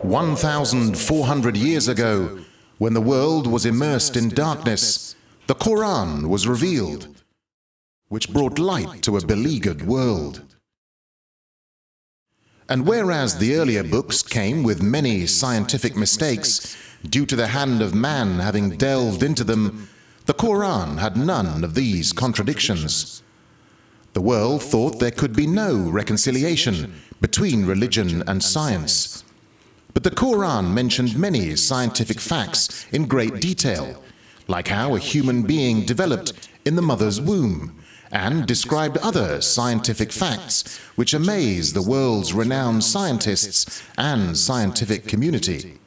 1,400 years ago, when the world was immersed in darkness, the Quran was revealed, which brought light to a beleaguered world. And whereas the earlier books came with many scientific mistakes due to the hand of man having delved into them, the Quran had none of these contradictions. The world thought there could be no reconciliation between religion and science. But the Quran mentioned many scientific facts in great detail, like how a human being developed in the mother's womb, and described other scientific facts which amaze the world's renowned scientists and scientific community.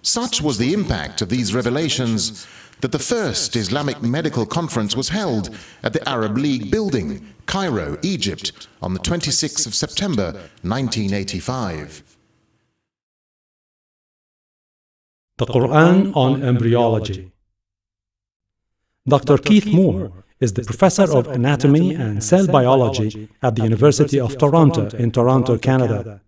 Such was the impact of these revelations that the first Islamic medical conference was held at the Arab League building, Cairo, Egypt, on the 26th of September, 1985. The Quran on Embryology. Dr. Keith Moore is the professor of anatomy and cell biology at the University of Toronto in Toronto, Canada.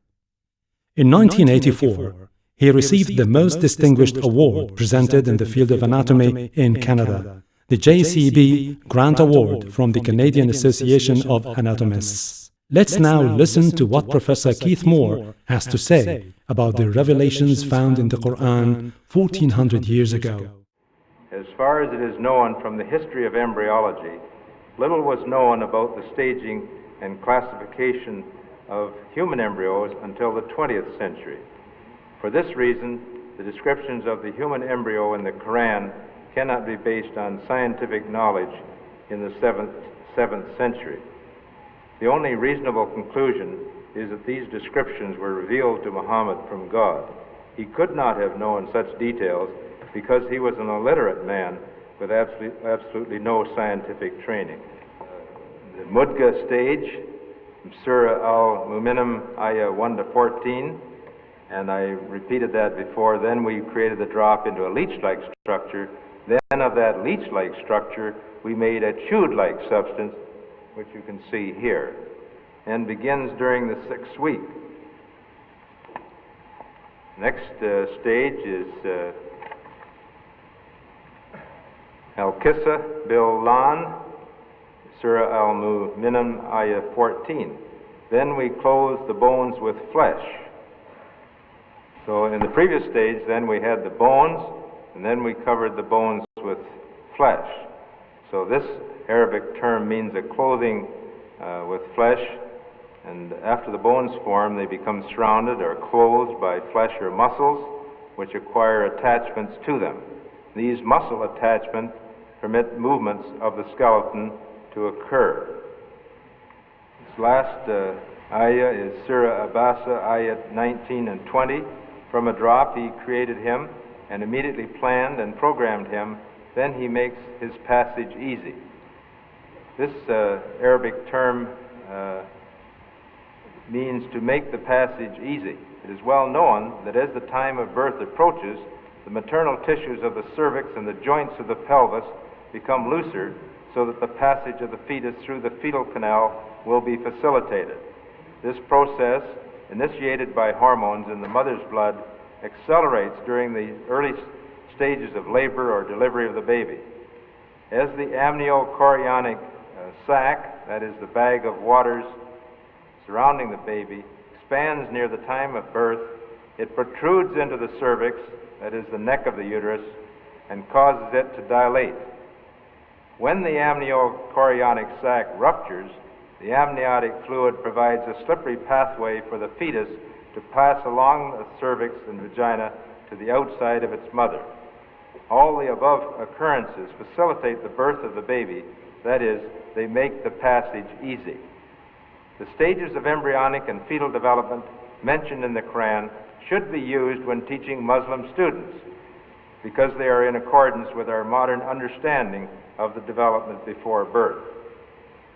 In 1984, he received the most distinguished award presented in the field of anatomy in Canada, the JCB Grant Award from the Canadian Association of Anatomists. Let's now listen to what Professor Keith Moore has to say about the revelations found in the Quran 1400 years ago. As far as it is known from the history of embryology, little was known about the staging and classification of human embryos until the 20th century. For this reason, the descriptions of the human embryo in the Quran cannot be based on scientific knowledge in the 7th century. The only reasonable conclusion is that these descriptions were revealed to Muhammad from God. He could not have known such details because he was an illiterate man with absolutely no scientific training. The Mudga stage, Surah Al-Mu'minun, Ayah 1 to 14, and I repeated that before. Then we created the drop into a leech-like structure. Then of that leech-like structure, we made a chewed-like substance, which you can see here, and begins during the 6th week. Next stage is Al-Qissa Bil-Lan, Surah Al-Mu'minun, Ayah 14. Then we close the bones with flesh. So in the previous stage, then we had the bones, and then we covered the bones with flesh. So this Arabic term means a clothing with flesh, and after the bones form, they become surrounded or clothed by flesh or muscles, which acquire attachments to them. These muscle attachments permit movements of the skeleton to occur. This last ayah is Surah Abasa, ayah 19 and 20. From a drop he created him and immediately planned and programmed him. Then he makes his passage easy. This Arabic term means to make the passage easy. It is well known that as the time of birth approaches, the maternal tissues of the cervix and the joints of the pelvis become looser so that the passage of the fetus through the fetal canal will be facilitated. This process, initiated by hormones in the mother's blood, accelerates during the early stages of labor or delivery of the baby. As the amniochorionic sac, that is the bag of waters surrounding the baby, expands near the time of birth, it protrudes into the cervix, that is the neck of the uterus, and causes it to dilate. When the amniochorionic sac ruptures, the amniotic fluid provides a slippery pathway for the fetus to pass along the cervix and vagina to the outside of its mother. All the above occurrences facilitate the birth of the baby, that is, they make the passage easy. The stages of embryonic and fetal development mentioned in the Quran should be used when teaching Muslim students because they are in accordance with our modern understanding of the development before birth.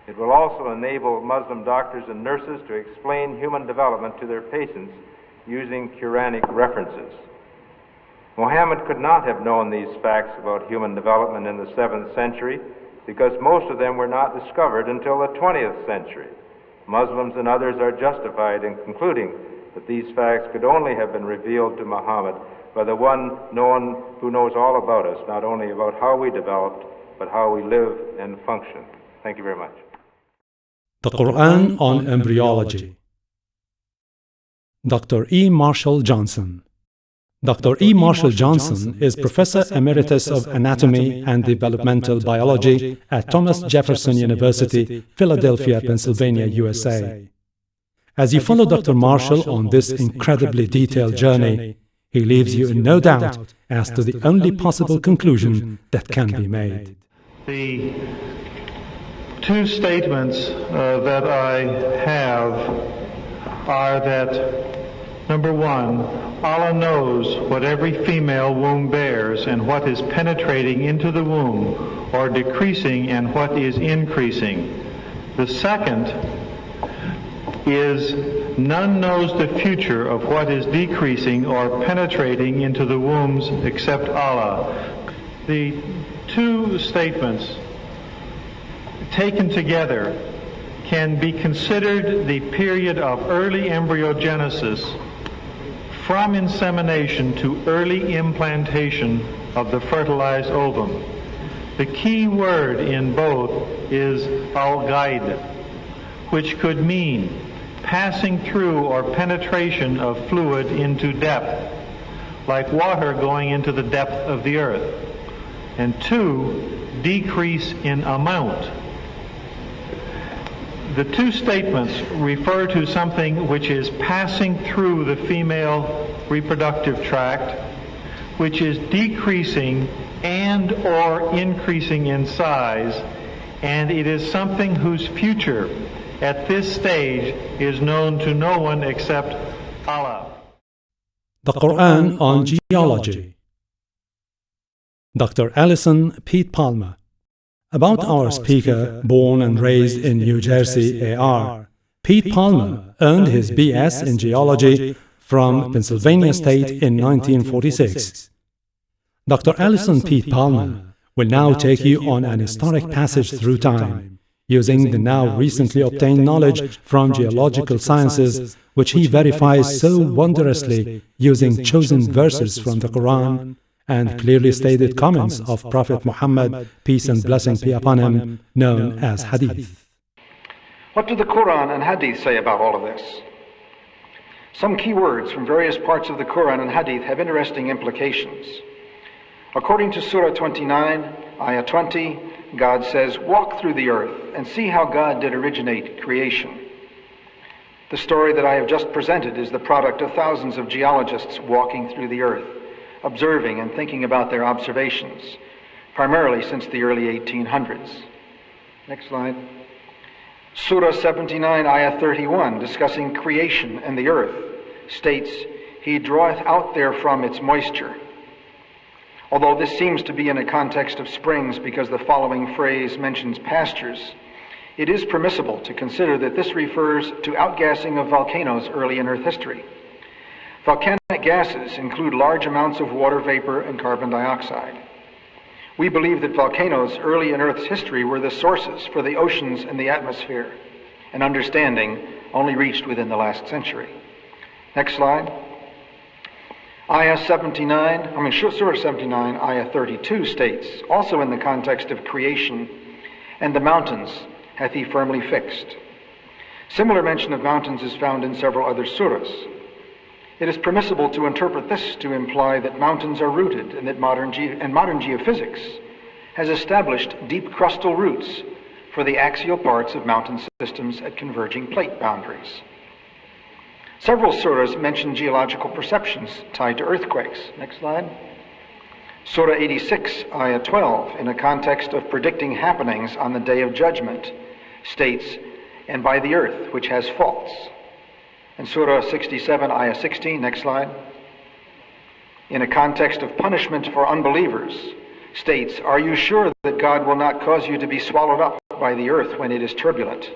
It will also enable Muslim doctors and nurses to explain human development to their patients using Quranic references. Muhammad could not have known these facts about human development in the 7th century because most of them were not discovered until the 20th century. Muslims and others are justified in concluding that these facts could only have been revealed to Muhammad by the one who knows all about us, not only about how we developed, but how we live and function. Thank you very much. The Quran on Embryology. Dr. E. Marshall Johnson. Dr. E. Marshall Johnson is Professor Emeritus of Anatomy and Developmental Biology at Thomas Jefferson University, Philadelphia, Pennsylvania, USA. As you follow Dr. Marshall on this incredibly detailed journey, he leaves you in no doubt as to the only possible conclusion that can be made. The two statements that I have are that, number one, Allah knows what every female womb bears and what is penetrating into the womb or decreasing and what is increasing. The second is none knows the future of what is decreasing or penetrating into the wombs except Allah. The two statements taken together can be considered the period of early embryogenesis from insemination to early implantation of the fertilized ovum. The key word in both is al-ghaid, which could mean passing through or penetration of fluid into depth, like water going into the depth of the earth. And two, decrease in amount. The two statements refer to something which is passing through the female reproductive tract, which is decreasing and or increasing in size, and it is something whose future at this stage is known to no one except Allah. The Quran on Geology. Dr. Allison Pete Palmer. About our speaker, born and raised in New Jersey, AR, Pete Palmer earned his BS in geology from Pennsylvania State in 1946. Dr. Allison Pete Palmer will now take you on an historic passage through time, using the now recently obtained knowledge from geological sciences, which he verifies so wondrously using chosen verses from the Quran and clearly stated comments of Prophet Muhammad, peace and blessing be upon him, known as Hadith. What do the Quran and Hadith say about all of this? Some key words from various parts of the Quran and Hadith have interesting implications. According to Surah 29, Ayah 20, God says, "Walk through the earth and see how God did originate creation." The story that I have just presented is the product of thousands of geologists walking through the earth, observing and thinking about their observations, primarily since the early 1800s. Next slide. Surah 79, Ayah 31, discussing creation and the earth, states, "He draweth out therefrom its moisture." Although this seems to be in a context of springs because the following phrase mentions pastures, it is permissible to consider that this refers to outgassing of volcanoes early in Earth history. Volcanic gases include large amounts of water vapor and carbon dioxide. We believe that volcanoes early in Earth's history were the sources for the oceans and the atmosphere, an understanding only reached within the last century. Next slide. Surah 79, Ayah 32 states, also in the context of creation, "And the mountains hath he firmly fixed." Similar mention of mountains is found in several other surahs. It is permissible to interpret this to imply that mountains are rooted and that modern geophysics has established deep crustal roots for the axial parts of mountain systems at converging plate boundaries. Several surahs mention geological perceptions tied to earthquakes. Next slide. Surah 86, Ayah 12, in a context of predicting happenings on the Day of Judgment, states, "And by the earth, which has faults." And Surah 67, Ayah 16, next slide, in a context of punishment for unbelievers, states, "Are you sure that God will not cause you to be swallowed up by the earth when it is turbulent?"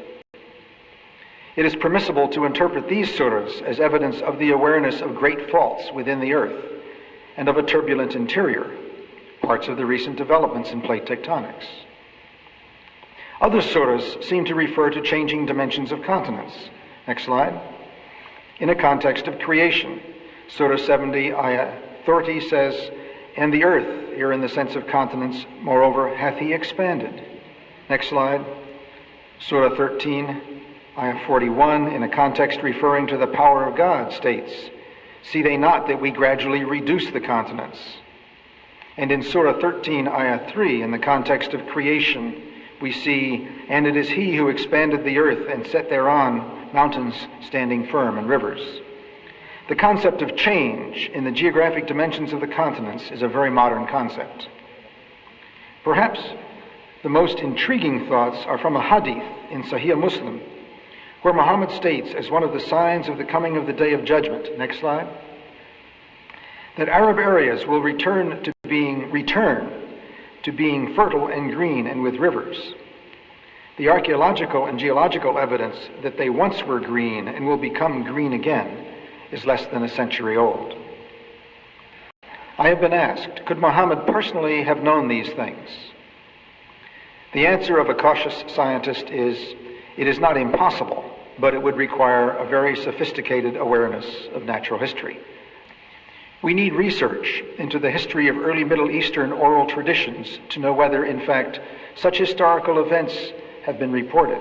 It is permissible to interpret these surahs as evidence of the awareness of great faults within the earth and of a turbulent interior, parts of the recent developments in plate tectonics. Other surahs seem to refer to changing dimensions of continents. Next slide. in a context of creation. Surah 70, Ayah 30 says, "And the earth," here in the sense of continents, "moreover hath he expanded." Next slide. Surah 13, Ayah 41, in a context referring to the power of God, states, "See they not that we gradually reduce the continents?" And in Surah 13, Ayah 3, in the context of creation, we see, "And it is he who expanded the earth and set thereon mountains standing firm and rivers." The concept of change in the geographic dimensions of the continents is a very modern concept. Perhaps the most intriguing thoughts are from a hadith in Sahih Muslim, where Muhammad states, as one of the signs of the coming of the Day of Judgment, next slide, that Arab areas will return to being fertile and green and with rivers. The archaeological and geological evidence that they once were green and will become green again is less than a century old. I have been asked, could Muhammad personally have known these things? The answer of a cautious scientist is, it is not impossible, but it would require a very sophisticated awareness of natural history. We need research into the history of early Middle Eastern oral traditions to know whether, in fact, such historical events have been reported.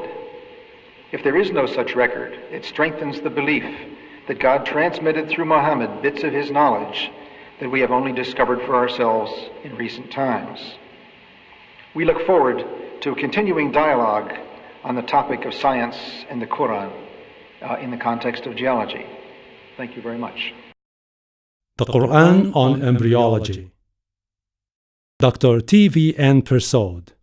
If there is no such record, it strengthens the belief that God transmitted through Muhammad bits of his knowledge that we have only discovered for ourselves in recent times. We look forward to a continuing dialogue on the topic of science and the Quran in the context of geology. Thank you very much. The Quran on Embryology. Dr. T.V.N. Persaud.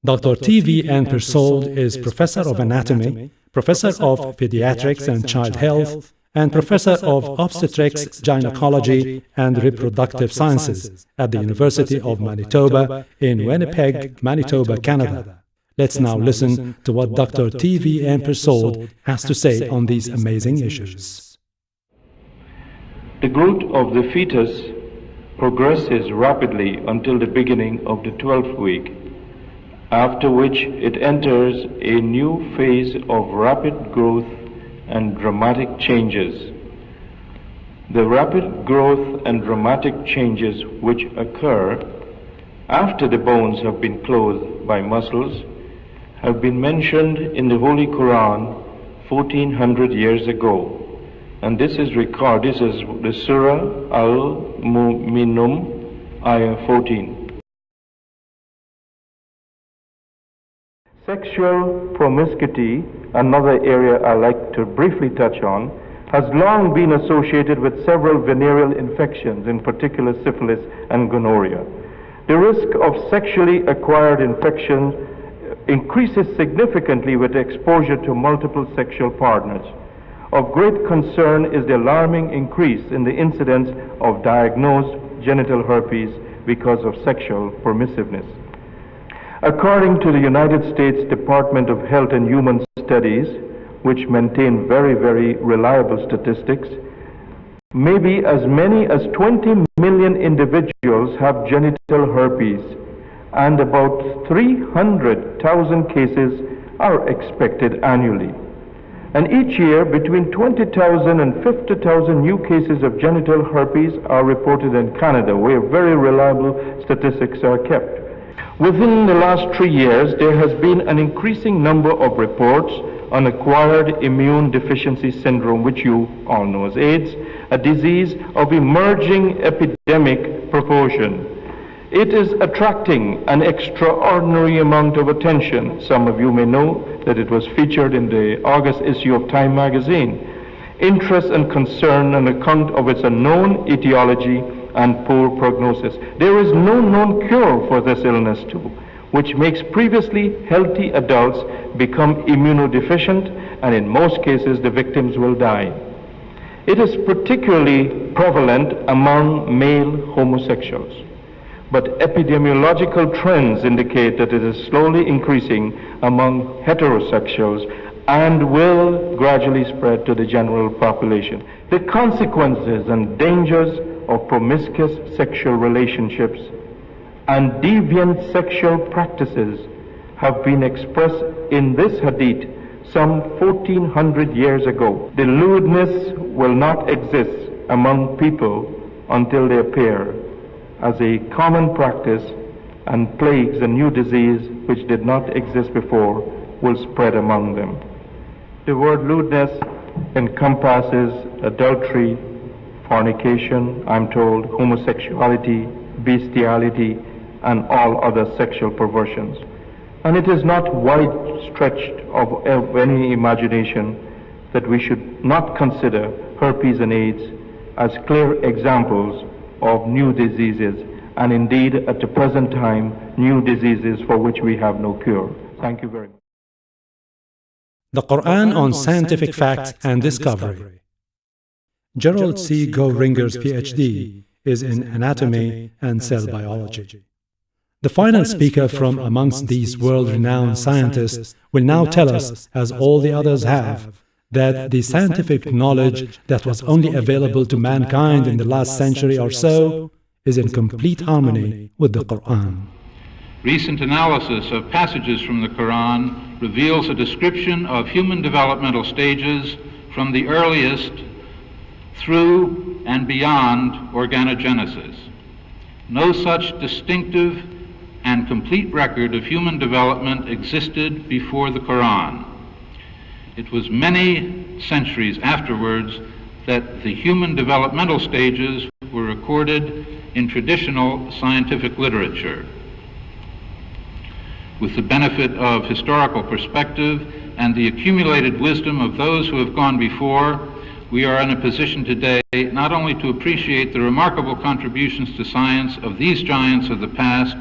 Dr. T.V.N. Persaud is Professor of Anatomy, Professor of Pediatrics and Child Health, and Professor of Obstetrics, Gynecology, and Reproductive Sciences at the University of Manitoba in Winnipeg, Manitoba, Canada. Let's now listen to what Dr. T.V.N. Persaud has to say on these amazing issues. The growth of the fetus progresses rapidly until the beginning of the 12th week, after which it enters a new phase of rapid growth and dramatic changes. The rapid growth and dramatic changes which occur after the bones have been clothed by muscles have been mentioned in the Holy Quran 1400 years ago. And this is the Surah Al-Mu'minun, Ayah 14. Sexual promiscuity, another area I like to briefly touch on, has long been associated with several venereal infections, in particular syphilis and gonorrhea. The risk of sexually acquired infection increases significantly with exposure to multiple sexual partners. Of great concern is the alarming increase in the incidence of diagnosed genital herpes because of sexual permissiveness. According to the United States Department of Health and Human Studies, which maintain very, very reliable statistics, maybe as many as 20 million individuals have genital herpes, and about 300,000 cases are expected annually. And each year, between 20,000 and 50,000 new cases of genital herpes are reported in Canada, where very reliable statistics are kept. Within the last 3 years, there has been an increasing number of reports on acquired immune deficiency syndrome, which you all know as AIDS, a disease of emerging epidemic proportion. It is attracting an extraordinary amount of attention. Some of you may know that it was featured in the August issue of Time magazine. Interest and concern on account of its unknown etiology and poor prognosis. There is no known cure for this illness too, which makes previously healthy adults become immunodeficient, and in most cases the victims will die. It is particularly prevalent among male homosexuals. But epidemiological trends indicate that it is slowly increasing among heterosexuals and will gradually spread to the general population. The consequences and dangers of promiscuous sexual relationships and deviant sexual practices have been expressed in this hadith some 1400 years ago. The lewdness will not exist among people until they appear as a common practice, and plagues and new disease which did not exist before will spread among them. The word lewdness encompasses adultery, fornication, I'm told, homosexuality, bestiality, and all other sexual perversions. And it is not wide stretched of any imagination that we should not consider herpes and AIDS as clear examples of new diseases, and indeed at the present time new diseases for which we have no cure. Thank you very much. The Quran on Scientific Fact and Discovery. Gerald C. Goldringer's PhD is in anatomy and cell biology. The final speaker from amongst these world-renowned scientists will now tell us, as all the others have, that the scientific knowledge that was only available to mankind in the last century or so is in complete harmony with the Quran. Recent analysis of passages from the Quran reveals a description of human developmental stages from the earliest through and beyond organogenesis. No such distinctive and complete record of human development existed before the Quran. It was many centuries afterwards that the human developmental stages were recorded in traditional scientific literature. With the benefit of historical perspective and the accumulated wisdom of those who have gone before, we are in a position today not only to appreciate the remarkable contributions to science of these giants of the past,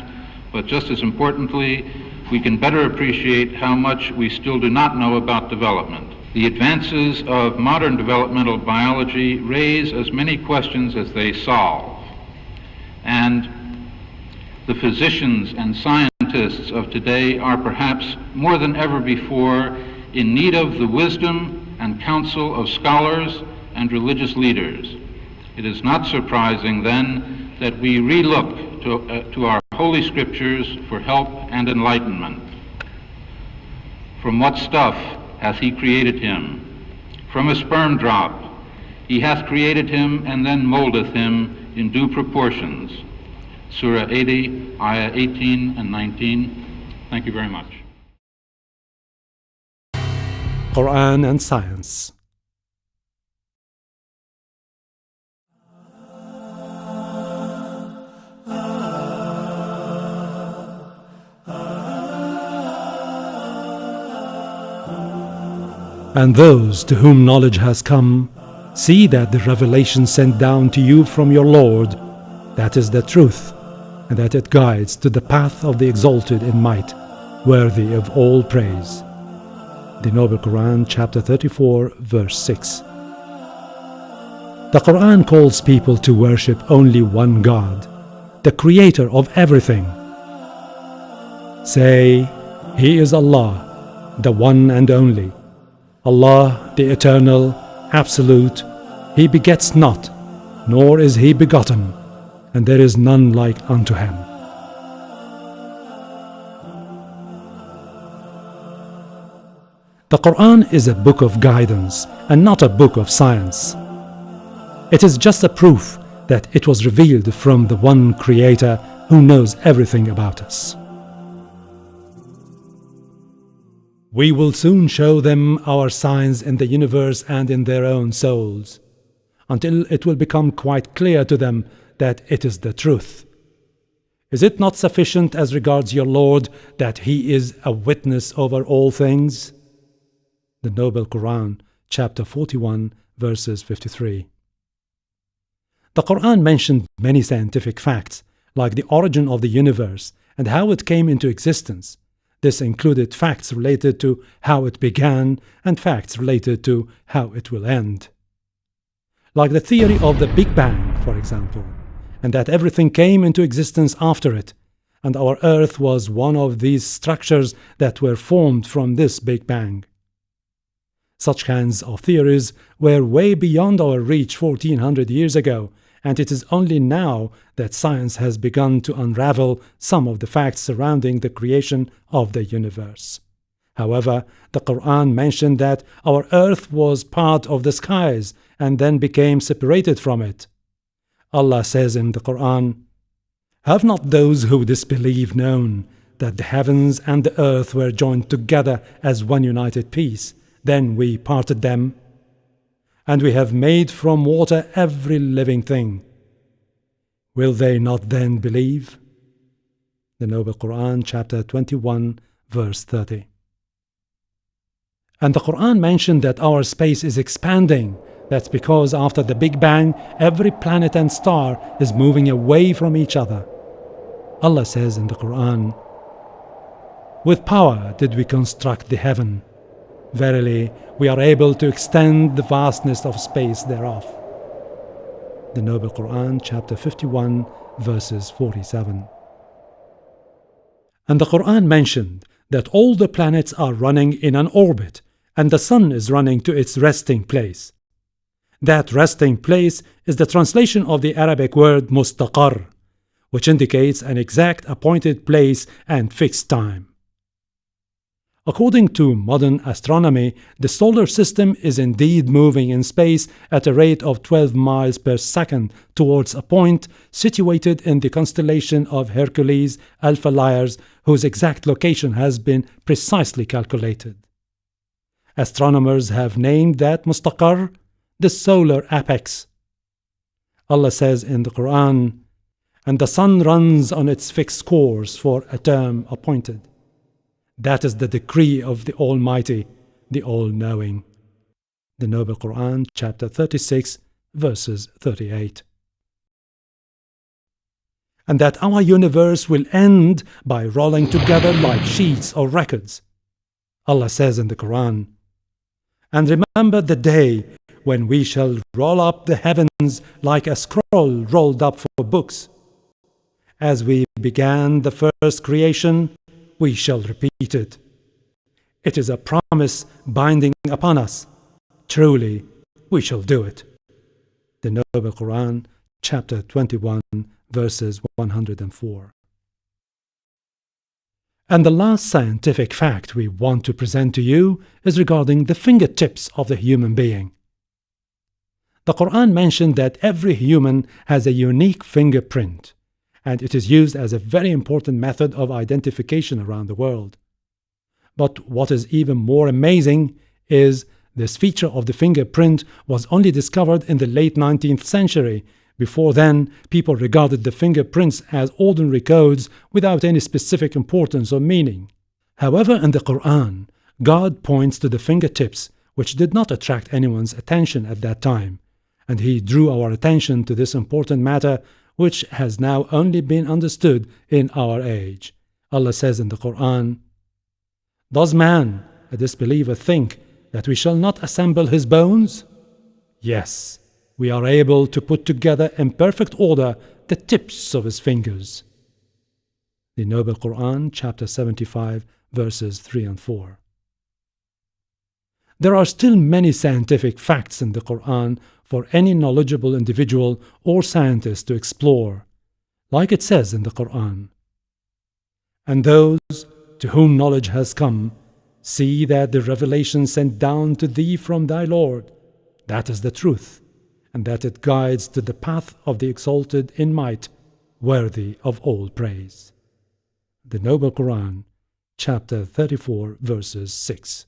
but just as importantly, we can better appreciate how much we still do not know about development. The advances of modern developmental biology raise as many questions as they solve, and the physicians and scientists of today are perhaps more than ever before in need of the wisdom and counsel of scholars and religious leaders. It is not surprising then that we relook to our holy scriptures for help and enlightenment. From what stuff hath he created him? From a sperm drop. He hath created him and then moldeth him in due proportions. Surah 80, Ayah 18 and 19. Thank you very much. Quran and Science. And those to whom knowledge has come, see that the revelation sent down to you from your Lord, that is the truth, and that it guides to the path of the exalted in might, worthy of all praise. The Noble Quran, chapter 34, verse 6. The Quran calls people to worship only one God, the creator of everything. Say, He is Allah, the one and only. Allah, the Eternal, Absolute, He begets not, nor is He begotten, and there is none like unto Him. The Quran is a book of guidance and not a book of science. It is just a proof that it was revealed from the one Creator who knows everything about us. We will soon show them our signs in the universe and in their own souls, until it will become quite clear to them that it is the truth. Is it not sufficient as regards your Lord that He is a witness over all things? The Noble Quran, chapter 41, verses 53. The Quran mentioned many scientific facts, like the origin of the universe and how it came into existence. This included facts related to how it began and facts related to how it will end. Like the theory of the Big Bang, for example, and that everything came into existence after it, and our Earth was one of these structures that were formed from this Big Bang. Such kinds of theories were way beyond our reach 1400 years ago, and it is only now that science has begun to unravel some of the facts surrounding the creation of the universe. However, the Quran mentioned that our earth was part of the skies and then became separated from it. Allah says in the Quran, "Have not those who disbelieve known that the heavens and the earth were joined together as one united piece? Then we parted them. And we have made from water every living thing. Will they not then believe?" The Noble Quran, chapter 21, verse 30. And the Quran mentioned that our space is expanding. That's because after the Big Bang, every planet and star is moving away from each other. Allah says in the Quran, "With power did we construct the heaven. Verily, we are able to extend the vastness of space thereof." The Noble Quran, chapter 51, verses 47. And the Quran mentioned that all the planets are running in an orbit, and the sun is running to its resting place. That resting place is the translation of the Arabic word mustaqar, which indicates an exact appointed place and fixed time. According to modern astronomy, the solar system is indeed moving in space at a rate of 12 miles per second towards a point situated in the constellation of Hercules Alpha Lyrae, whose exact location has been precisely calculated. Astronomers have named that mustaqar the solar apex. Allah says in the Quran, "And the sun runs on its fixed course for a term appointed." That is the decree of the Almighty, the All-Knowing. The Noble Quran, chapter 36, verses 38. And that our universe will end by rolling together like sheets or records. Allah says in the Quran, "And remember the day when we shall roll up the heavens like a scroll rolled up for books. As we began the first creation, we shall repeat it. It is a promise binding upon us. Truly, we shall do it." The Noble Quran, chapter 21, verses 104. And the last scientific fact we want to present to you is regarding the fingertips of the human being. The Quran mentioned that every human has a unique fingerprint, and it is used as a very important method of identification around the world. But what is even more amazing is this feature of the fingerprint was only discovered in the late 19th century. Before then, people regarded the fingerprints as ordinary codes without any specific importance or meaning. However, in the Quran, God points to the fingertips, which did not attract anyone's attention at that time, and He drew our attention to this important matter, which has now only been understood in our age. Allah says in the Quran, "Does man, a disbeliever, think that we shall not assemble his bones? Yes, we are able to put together in perfect order the tips of his fingers." The Noble Quran, chapter 75, verses 3 and 4. There are still many scientific facts in the Quran for any knowledgeable individual or scientist to explore. Like it says in the Quran, "And those to whom knowledge has come, see that the revelation sent down to thee from thy Lord, that is the truth, and that it guides to the path of the exalted in might, worthy of all praise." The Noble Quran, chapter 34, verses 6.